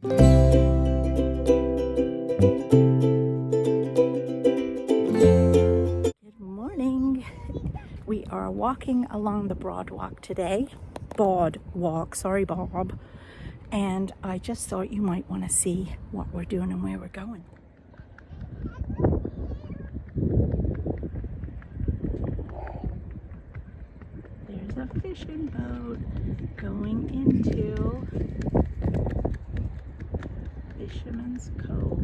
Good morning. We are walking along the Broad Walk today. Bod Walk, sorry Bob. And I just thought you might want to see what we're doing and where we're going. There's a fishing boat going into Fisherman's Cove.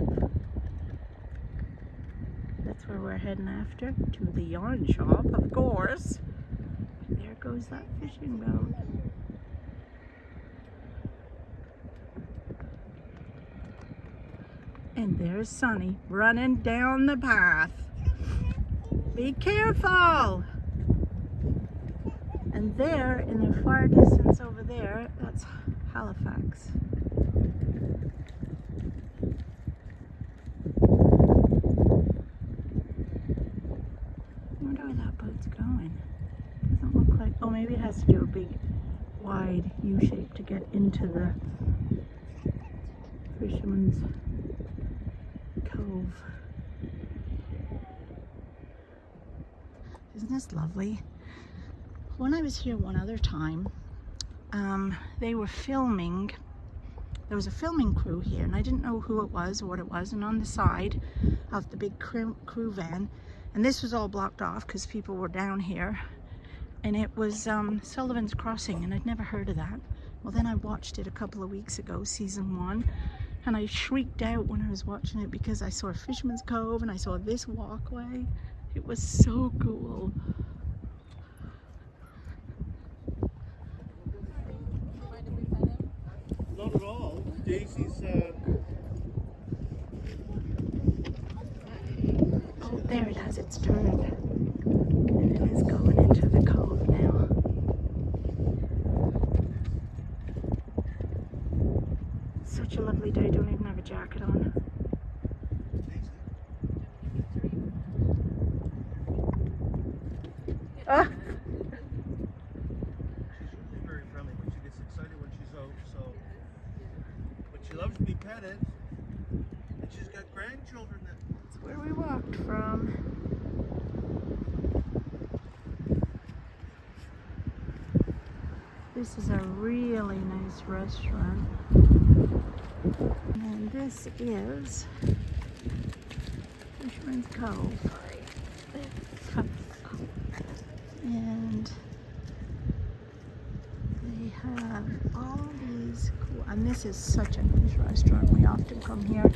That's where we're heading after, to the yarn shop, of course. There goes that fishing boat. And there's Sonny running down the path. Be careful! And there, in the far distance over there, that's Halifax. I wonder where that boat's going. Doesn't look like, oh, maybe it has to do a big, wide U-shape to get into the Fisherman's Cove. Isn't this lovely? When I was here one other time, they were filming. There was a filming crew here, and I didn't know who it was or what it was. And on the side of the big crew van, and this was all blocked off because people were down here, and it was Sullivan's Crossing, and I'd never heard of that. Well, then I watched it a couple of weeks ago, season 1, and I shrieked out when I was watching it because I saw Fisherman's Cove and I saw this walkway. It was so cool. Not at all. Daisy's. Oh, there it has its turn. And it is going into the cove now. Such a lovely day. Don't even have a jacket on. Ah! She's very friendly when she gets excited when she's out. So, but she loves to be petted, and she's got grandchildren. That's where we walked from. This is a really nice restaurant. And this is Fisherman's Cove. And they have all these cool, and this is such a nice restaurant. We often come here.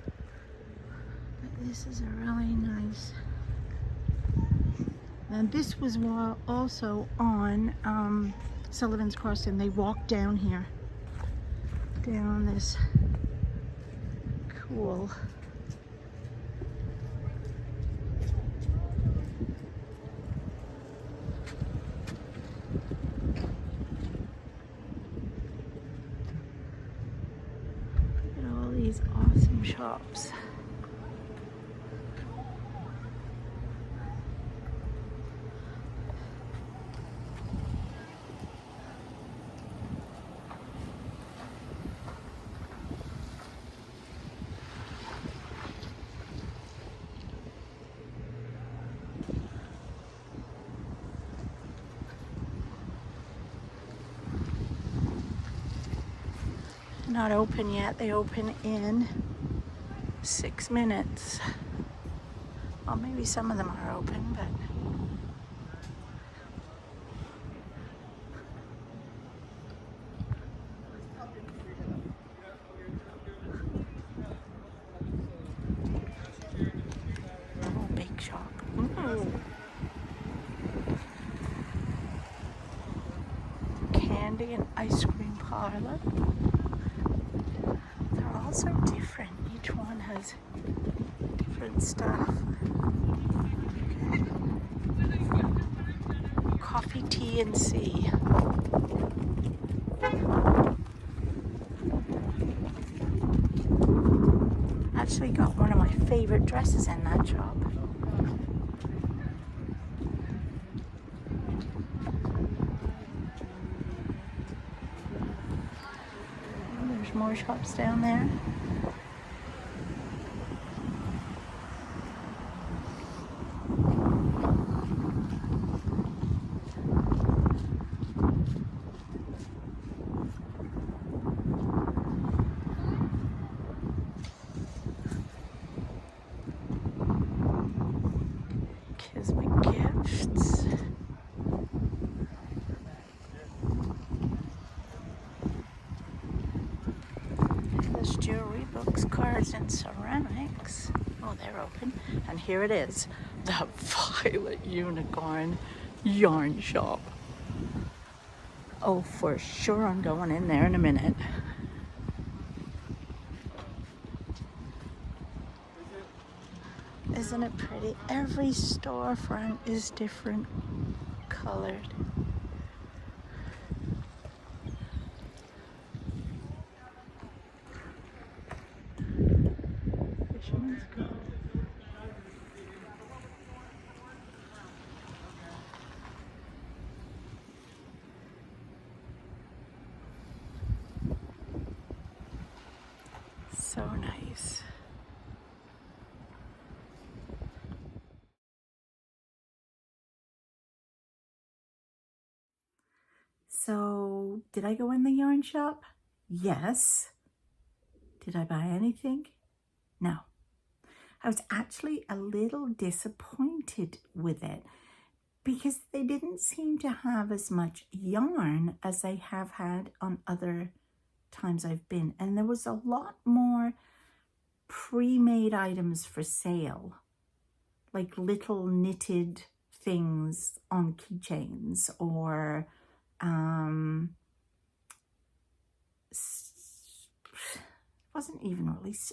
But this is a really nice. And this was also on Sullivan's Crossing. They walked down here, down this cool. Look at all these awesome shops. Not open yet. They open in 6 minutes. Well, maybe some of them are open, but oh, big shop. Ooh. Candy and ice cream parlor. They're all so different. Each one has different stuff. Coffee, tea, and sea. Actually got one of my favorite dresses in that shop. there's more shops down there. Kismet gifts. There's jewelry, books, cards, and ceramics. Oh, they're open. And here it is, the Violet Unicorn yarn shop. Oh, for sure I'm going in there in a minute. Isn't it pretty? Every storefront is different colored. Fisherman's Cove. So nice. So, did I go in the yarn shop? Yes. Did I buy anything? No. I was actually a little disappointed with it because they didn't seem to have as much yarn as they have had on other times I've been. And there was a lot more pre-made items for sale, like little knitted things on keychains, or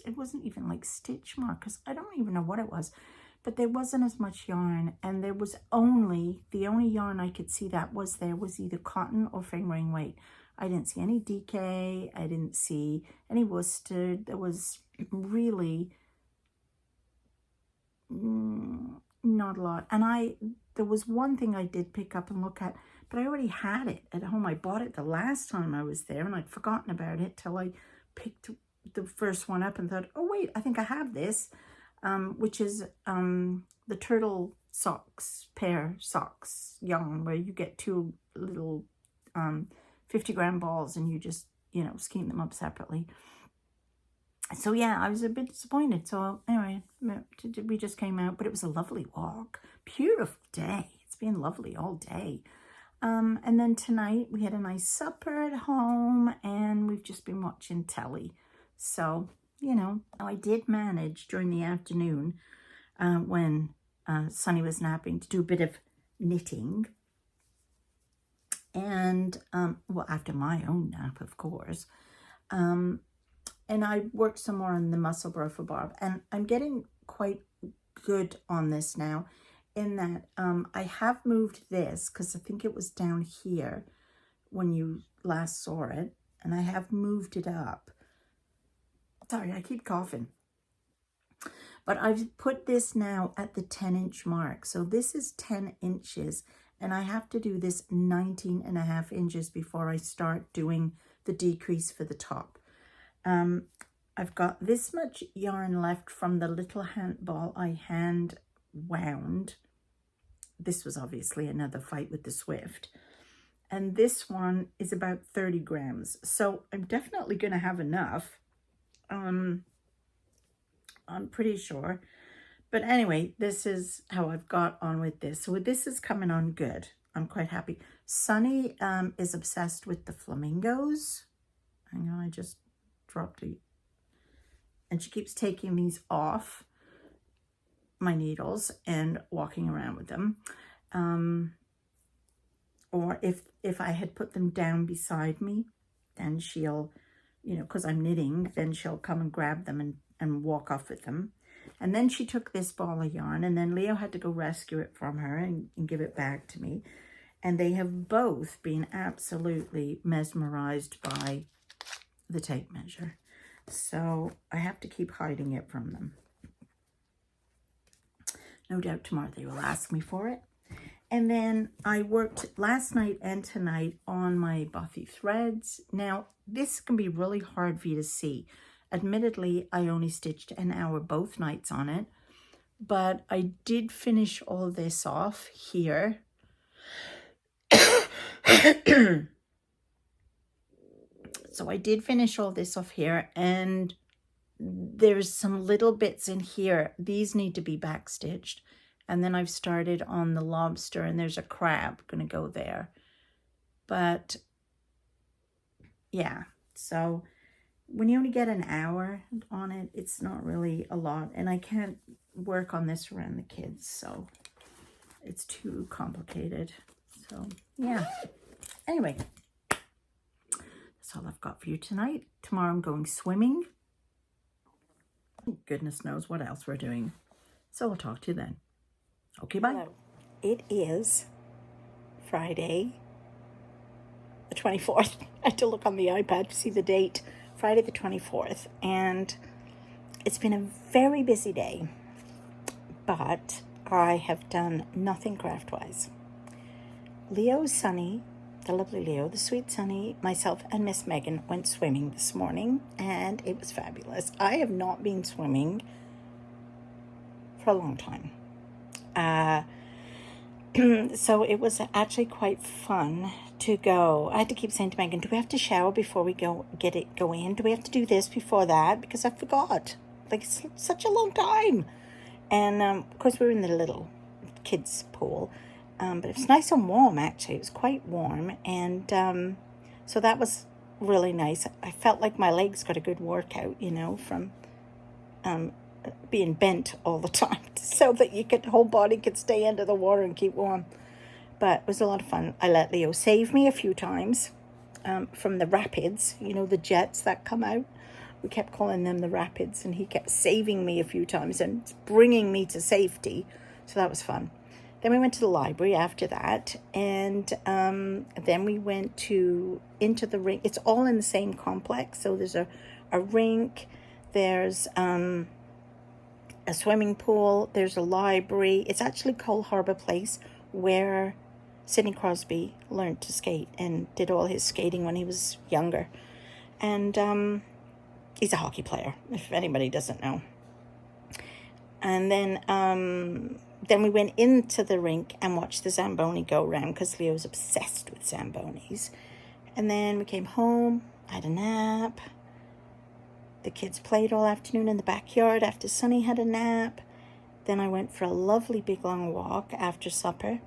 it wasn't even like stitch markers. I don't even know what it was, but there wasn't as much yarn, and there was the only yarn I could see that was there was either cotton or fingering weight. I didn't see any DK. I didn't see any worsted. There was really not a lot. And there was one thing I did pick up and look at, but I already had it at home. I bought it the last time I was there, and I'd forgotten about it till I picked the first one up and thought, oh wait, I think I have this, which is the turtle pair socks yarn, where you get two little 50-gram balls and you just, skein them up separately. So yeah, I was a bit disappointed. So anyway, we just came out, but it was a lovely walk. Beautiful day. It's been lovely all day. And then tonight we had a nice supper at home, and we've just been watching telly. So, I did manage during the afternoon when Sonny was napping to do a bit of knitting. And, after my own nap, of course. And I worked some more on the muscle profile barb, and I'm getting quite good on this now, in that I have moved this, because I think it was down here when you last saw it, and I have moved it up. Sorry, I keep coughing. But I've put this now at the 10-inch mark. So this is 10 inches, and I have to do this 19.5 inches before I start doing the decrease for the top. I've got this much yarn left from the little ball I hand wound. This was obviously another fight with the Swift. And this one is about 30 grams. So I'm definitely going to have enough. I'm pretty sure. But anyway, this is how I've got on with this. So this is coming on good. I'm quite happy. Sunny is obsessed with the flamingos. Hang on, I just dropped it. And she keeps taking these off my needles and walking around with them. Or if I had put them down beside me, then she'll, because I'm knitting, then she'll come and grab them and walk off with them. And then she took this ball of yarn, and then Leo had to go rescue it from her and give it back to me. And they have both been absolutely mesmerized by the tape measure. So I have to keep hiding it from them. No doubt tomorrow they will ask me for it. And then I worked last night and tonight on my Buffy threads. Now, this can be really hard for you to see. Admittedly, I only stitched an hour both nights on it, but I did finish all this off here. So I did finish all this off here, and there's some little bits in here. These need to be back stitched. And then I've started on the lobster, and there's a crab going to go there. But yeah, so when you only get an hour on it, it's not really a lot. And I can't work on this around the kids, so it's too complicated. So yeah, anyway, that's all I've got for you tonight. Tomorrow I'm going swimming. Goodness knows what else we're doing. So I'll talk to you then. Okay, bye. Hello. It is Friday, the 24th. I had to look on the iPad to see the date. Friday the 24th. And it's been a very busy day. But I have done nothing craft-wise. Leo, Sunny, the lovely Leo, the sweet Sunny, myself, and Miss Megan went swimming this morning. And it was fabulous. I have not been swimming for a long time. So it was actually quite fun to go. I had to keep saying to Megan, do we have to shower before we go in? Do we have to do this before that? Because I forgot. Like, it's such a long time. And of course, we were in the little kids pool. But it was nice and warm, actually. It was quite warm. And so that was really nice. I felt like my legs got a good workout, you know, from being bent all the time, so that whole body could stay under the water and keep warm. But it was a lot of fun. I let Leo save me a few times from the rapids, you know, the jets that come out. We kept calling them the rapids, and he kept saving me a few times and bringing me to safety. So that was fun. Then we went to the library after that, and then we went into the rink. It's all in the same complex. So there's a rink, there's a swimming pool, there's a library. It's actually Cole Harbour Place, where Sidney Crosby learned to skate and did all his skating when he was younger. And he's a hockey player, if anybody doesn't know. And then we went into the rink and watched the Zamboni go round, because Leo's obsessed with Zambonis. And then we came home, I had a nap. The kids played all afternoon in the backyard after Sunny had a nap. Then I went for a lovely big long walk after supper.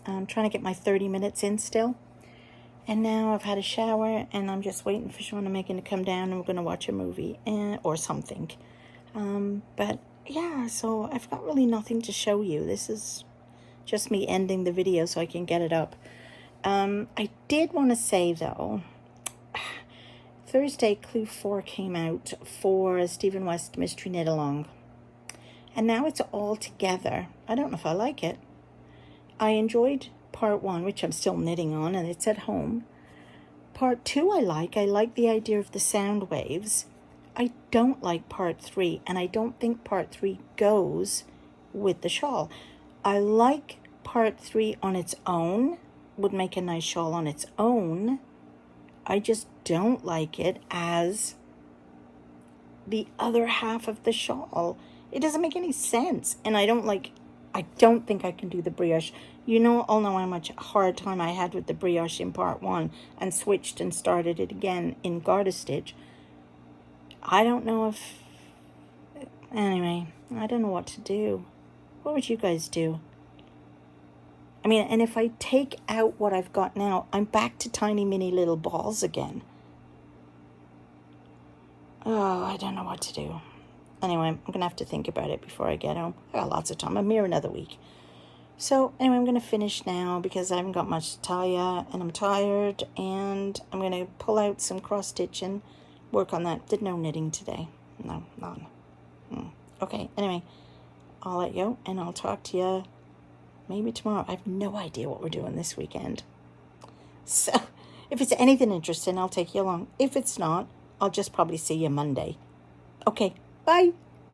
I'm trying to get my 30 minutes in still. And now I've had a shower, and I'm just waiting for Sean and Megan to come down, and we're going to watch a movie or something. But yeah, so I've got really nothing to show you. This is just me ending the video so I can get it up. I did want to say, though, Thursday, Clue 4 came out for Stephen West Mystery Knit Along. And now it's all together. I don't know if I like it. I enjoyed part 1, which I'm still knitting on, and it's at home. Part 2 I like. I like the idea of the sound waves. I don't like part 3, and I don't think part 3 goes with the shawl. I like part 3 on its own. Would make a nice shawl on its own. I just don't like it as the other half of the shawl. It doesn't make any sense. And I don't think I can do the brioche. You know, all know how much hard time I had with the brioche in part 1 and switched and started it again in Garter Stitch. I don't know if... Anyway, I don't know what to do. What would you guys do? I mean, and if I take out what I've got now, I'm back to tiny mini little balls again. Oh, I don't know what to do. Anyway, I'm going to have to think about it before I get home. I got lots of time. I'm here another week. So, anyway, I'm going to finish now because I haven't got much to tell you, and I'm tired, and I'm going to pull out some cross-stitch and work on that. Did no knitting today. No, none. Okay, anyway, I'll let you go, and I'll talk to you maybe tomorrow. I have no idea what we're doing this weekend. So, if it's anything interesting, I'll take you along. If it's not, I'll just probably see you Monday. Okay, bye.